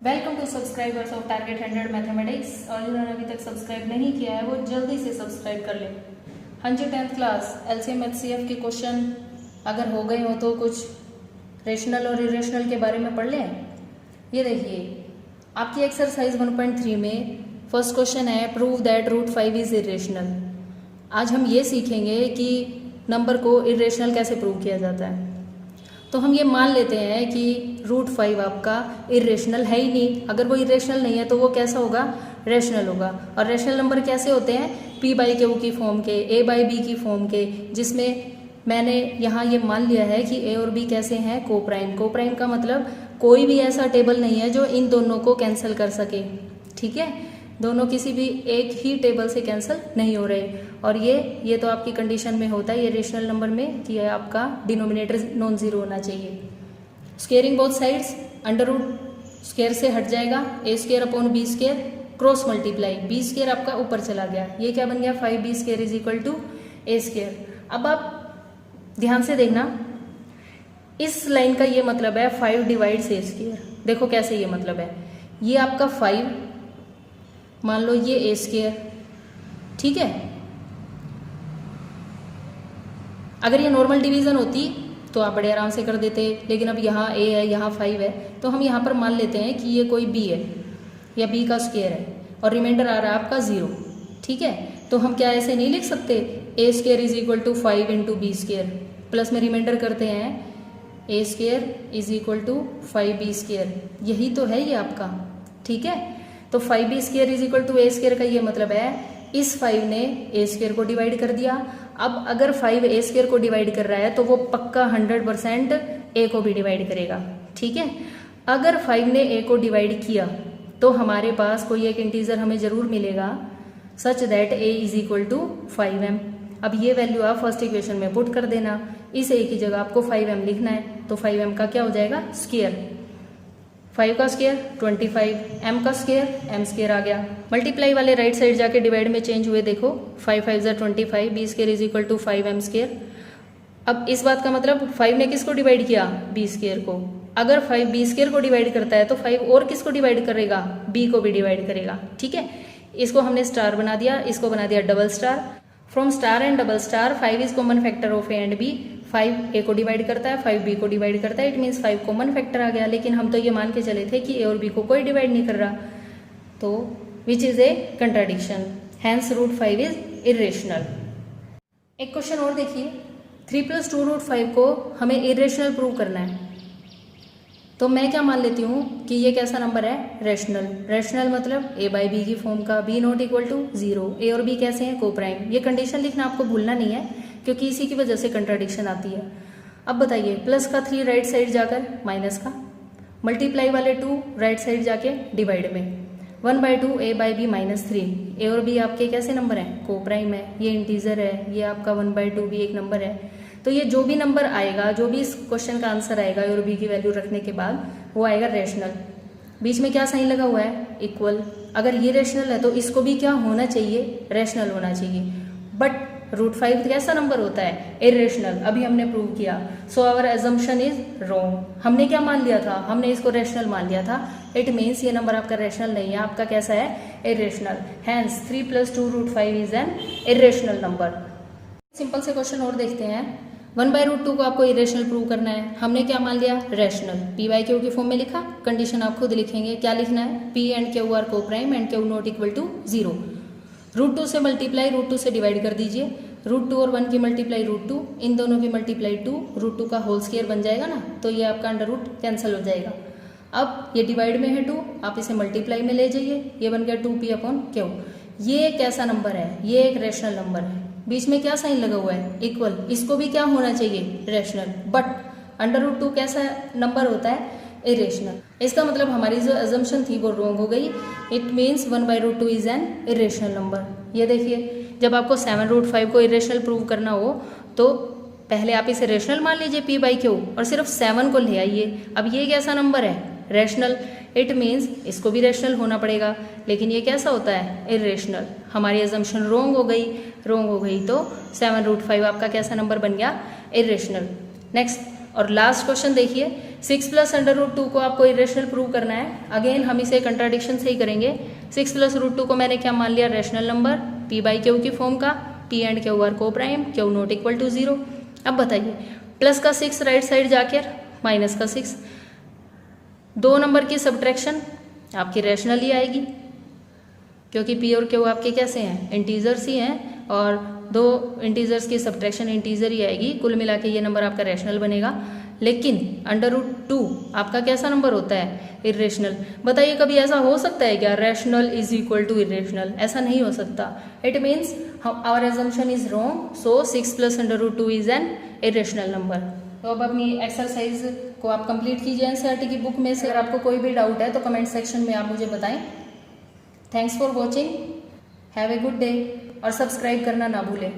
Welcome to subscribers of target 100 mathematics. और जिन्होंने अभी तक सब्सक्राइब नहीं किया है वो जल्दी से सब्सक्राइब कर लें। हाँ जी, 10th क्लास एलसीएम एचसीएफ के क्वेश्चन अगर हो गए हो तो कुछ रेशनल और इरेशनल के बारे में पढ़ लें। ये देखिए आपकी एक्सरसाइज 1.3 में फर्स्ट क्वेश्चन है prove that root 5 is irrational. आज हम ये सीखेंगे कि नंबर को इरेशनल कैसे प्रूव किया जाता है। तो हम ये मान लेते हैं कि रूट 5 आपका इरेशनल है ही नहीं। अगर वो इरेशनल नहीं है तो वो कैसा होगा, रेशनल होगा। और रेशनल नंबर कैसे होते हैं, p बाई क्यू की फॉर्म के, a बाई बी की फॉर्म के, जिसमें मैंने यहाँ ये मान लिया है कि a और b कैसे हैं, कोप्राइम। कोप्राइम का मतलब कोई भी ऐसा टेबल नहीं है जो इन दोनों को कैंसिल कर सके। ठीक है, दोनों किसी भी एक ही टेबल से कैंसिल नहीं हो रहे। और ये तो आपकी कंडीशन में होता है ये रेशनल नंबर में कि आपका डिनोमिनेटर नॉन जीरो होना चाहिए। Squaring both sides, under root square से हट जाएगा, a square upon b square, cross multiply, b square आपका ऊपर चला गया, ये क्या बन गया 5b square is equal to a square. अब आप ध्यान से देखना, इस लाइन का ये मतलब है 5 डिवाइड्स ए स्क्वेयर। देखो कैसे ये मतलब है, ये आपका 5 मान लो ये ए स्क्वेयर, ठीक है। अगर ये नॉर्मल डिवीजन होती तो आप बड़े आराम से कर देते, लेकिन अब यहाँ a है, यहाँ 5 है, तो हम यहाँ पर मान लेते हैं कि ये कोई b है या b का स्क्वायर है और रिमाइंडर आ रहा है आपका 0। ठीक है, तो हम क्या ऐसे नहीं लिख सकते a square is equal to 5 into b square, plus में रिमाइंडर करते हैं a square is equal to 5b square, यही तो है ये आपका। ठीक है, तो 5b square is equal to a square का ये मतलब है इस 5 ने a स्क्वायर को डिवाइड कर दिया। अब अगर 5 a स्क्वायर को डिवाइड कर रहा है तो वो पक्का 100% a को भी डिवाइड करेगा। ठीक है, अगर 5 ने a को डिवाइड किया तो हमारे पास कोई एक इंटीजर हमें जरूर मिलेगा such that a is equal to 5m। अब ये वैल्यू आप फर्स्ट इक्वेशन में पुट कर देना, इस a की जगह आपको 5m लिखना है, तो 5m का क्या हो जाएगा स्क्वायर, 5 का स्क्वायर 25, m का स्क्वायर m स्क्वायर आ गया। मल्टीप्लाई वाले राइट साइड जाके डिवाइड में चेंज हुए, देखो 5 5 ज़ा 25, b square is equal to 5m square. अब इस बात का मतलब 5 ने किसको डिवाइड किया, b स्क्वायर को। अगर 5 b स्क्वायर को डिवाइड करता है तो 5 और किसको डिवाइड करेगा, b को भी डिवाइड करेगा। ठीक है, इसको हमने स्टार बना दिया, इसको बना दिया double star. From star and double star 5 is common factor of a and b। 5 a को डिवाइड करता है, 5 b को डिवाइड करता है, इट मीन्स 5 कॉमन फैक्टर आ गया। लेकिन हम तो ये मान के चले थे कि a और b को कोई डिवाइड नहीं कर रहा, तो which is a contradiction, hence root 5 is irrational. एक क्वेश्चन और देखिए, 3 + 2 रूट 5 को हमें इरेशनल प्रूव करना है। तो मैं क्या मान लेती हूँ कि ये कैसा नंबर है, रेशनल। रेशनल मतलब a बाई बी की फॉर्म का, b not equal to 0, a और b कैसे हैं, कोप्राइम। ये कंडीशन लिखना आपको भूलना नहीं है क्योंकि इसी की वजह से कंट्राडिक्शन आती है। अब बताइए, प्लस का 3 राइट साइड जाकर माइनस का, मल्टीप्लाई वाले 2 राइट साइड जाके डिवाइड में, 1/2 a बाई बी -3। a और b आपके कैसे नंबर हैं, कोप्राइम है, ये इंटीजर है, ये आपका 1/2 भी एक नंबर है। तो ये जो भी नंबर आएगा, जो भी इस क्वेश्चन का आंसर आएगा a और b की वैल्यू रखने के बाद, वो आएगा रेशनल। बीच में क्या साइन लगा हुआ है, इक्वल। अगर ये रेशनल है तो इसको भी क्या होना चाहिए, रेशनल होना चाहिए। बट रूट 5 कैसा नंबर होता है, इरेशनल। अभी हमने प्रूव किया, so our assumption is wrong. हमने क्या मान लिया था, हमने इसको रेशनल मान लिया था, इट मीन्स ये नंबर आपका रेशनल नहीं है, आपका कैसा है, irrational. Hence 3 + 2 root 5 is an irrational number. Simple से क्वेश्चन और देखते हैं। 1/√2 को आपको इरेशनल प्रूव करना है। हमने क्या मान लिया, रेशनल। p बाई क्यू की फॉर्म में लिखा, कंडीशन आप खुद लिखेंगे, क्या लिखना है, p and q are coprime and q not equal to 0। √2 से मल्टीप्लाई √2 से डिवाइड कर दीजिए, √2 और 1 की मल्टीप्लाई √2, इन दोनों की मल्टीप्लाई 2, √2 का होल स्क्वायर बन जाएगा ना, तो ये आपका अंडर रूट कैंसिल हो जाएगा। अब ये डिवाइड में है 2, आप इसे मल्टीप्लाई में ले जाइए, ये बन गया 2p/q। ये एक ऐसा नंबर है, ये एक रेशनल नंबर है। बीच में क्या साइन लगा हुआ है, इक्वल, इसको भी क्या होना चाहिए, रेशनल। बट √2 कैसा नंबर होता है, इरेशनल। इसका मतलब हमारी जो अजम्पशन थी वो रॉन्ग हो गई, it means 1/√2 is an irrational number. ये देखिए, जब आपको 7√5 को इरेशनल प्रूव करना हो तो पहले आप इसे रेशनल मान लीजिए p बाई क्यू और सिर्फ 7 को ले आइए। अब ये कैसा नंबर है, रेशनल, इट मीन्स इसको भी रेशनल होना पड़ेगा, लेकिन ये कैसा होता है, इरेशनल। हमारी अजम्पशन रॉन्ग हो गई तो 7√5 आपका कैसा नंबर बन गया, इरेशनल। नेक्स्ट और लास्ट क्वेश्चन देखिए, 6 प्लस अंडर रूट 2 को आपको इरेशनल प्रूव करना है। अगेन हम इसे कंट्राडिक्शन से ही करेंगे। 6 प्लस रूट 2 को मैंने क्या मान लिया, rational number, p by q की फॉर्म का, p and q are coprime, q not equal to 0। अब बताइए, प्लस का 6 राइट साइड जाकर माइनस का 6, 2 नंबर की सब्ट्रैक्शन आपकी रैशनल ही आएगी, क्योंकि पी और क्यू आपके कैसे हैं, इंटीजर्स ही हैं, और 2 इंटीजर्स की सब्ट्रैक्शन इंटीजर ही आएगी। कुल मिला के ये नंबर आपका रैशनल बनेगा। लेकिन अंडर रूट 2 आपका कैसा नंबर होता है, इरेशनल। बताइए कभी ऐसा हो सकता है क्या, rational is equal to irrational? ऐसा नहीं हो सकता। It means our assumption is wrong, so 6 plus under root 2 is an irrational number. तो अब अपनी एक्सरसाइज को आप कंप्लीट कीजिए एनसीईआरटी की बुक में से। अगर आपको कोई भी डाउट है तो कमेंट सेक्शन में आप मुझे बताएं। Thanks for watching, have a good day, और सब्सक्राइब करना ना भूलें।